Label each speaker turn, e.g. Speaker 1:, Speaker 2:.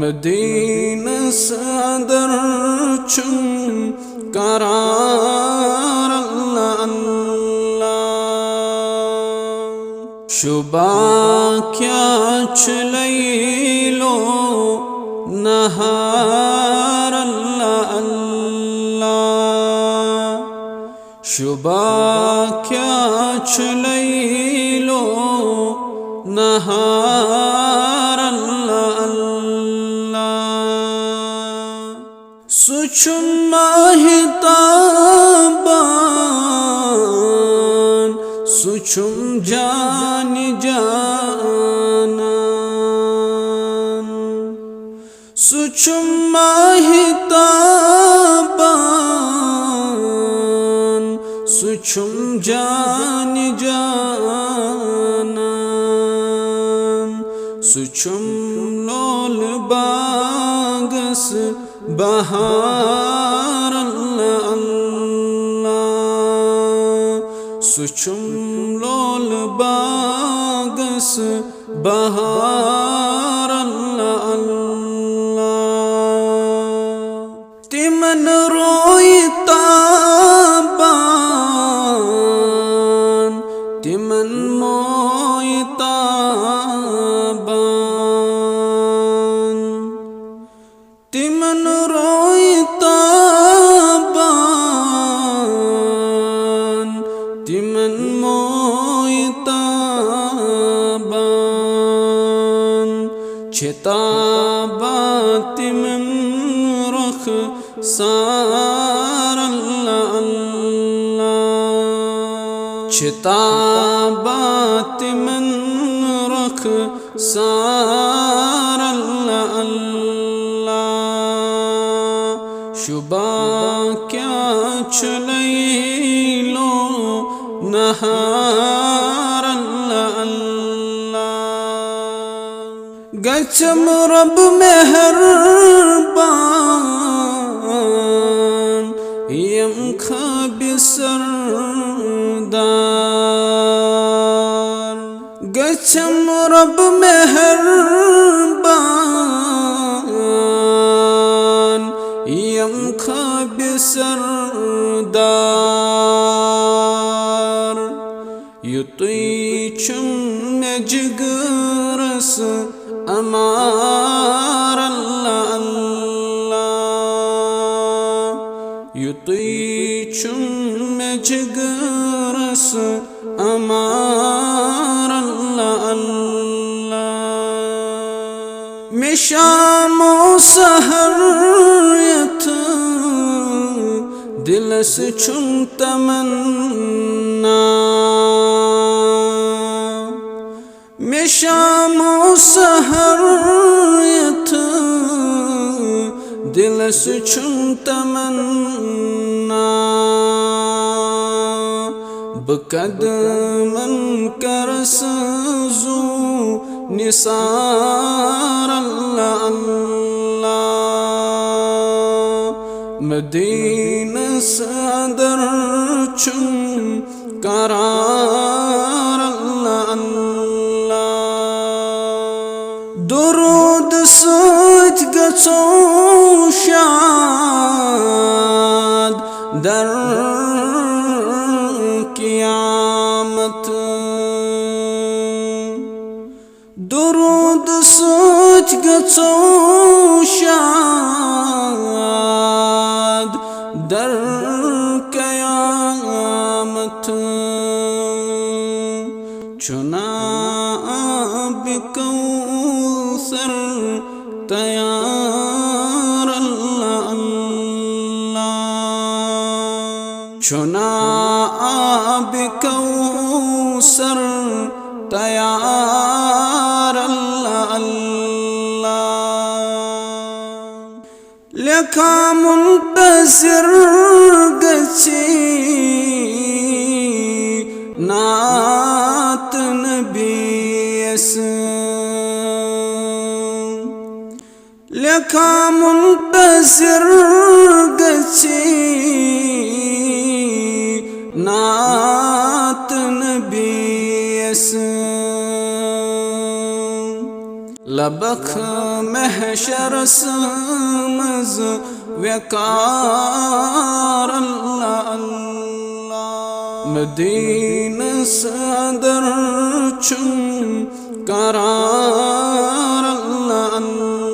Speaker 1: Medina सदर चुम करार अल्लाह अल्लाह शुबा क्या चलैलो नहार अल्लाह अल्लाह शुबा क्या चलैलो नहार अल्लाह सुचुम माहिताबान सुचुम जान जानान सुचुम माहिताबान सुचुम जान जानान सुचुम लोल बागस बहार अल्लाह अल्लाह सुचुम लोल बागस बहार अल्लाह अल्लाह तिमन रोईताबान तिमन मोईताबान तिमन रोईताबान तिमन मोईताबान छिताबा तिमन रख सार अल्लाह अल्लाह छिताबा तिमन रख सार अल्लाह अल्लाह शुबा क्या चलैलो नहार अल्लाह अल्लाह गचम रब मेहरबान यम खबिसरदार गचम रब मेहरबान यम खबिसरदार युतुई चुम जिगरस अमार अल्लाह अल्लाह युतुई चुम जिगरस अमार अल्लाह अल्लाह मिशामो सहर यथ दिलस चुम तमन्ना मिशामो सहर यथ दिलस चुम तमन्ना बकदमन करस जू निसार अल्लाह अल्लाह मदीना सदर चुम करार अल्लाह अल्लाह दुरूद सच गचो शाद दर क़यामत दुरूद सच गचो शाद दर क़यामत चुना अब कौसर तैयार अल्लाह अल्लाह चुना अब कौसर तैयार अल्लाह अल्लाह लेखा मुंतज़िर गची नात नबीस लेखा मुंतज़िर गची नात नबीस लबख महशर समझ व्यकार अल्लाह अल्लाह मदीना सदर चुम करार अल्लाह अल्लाह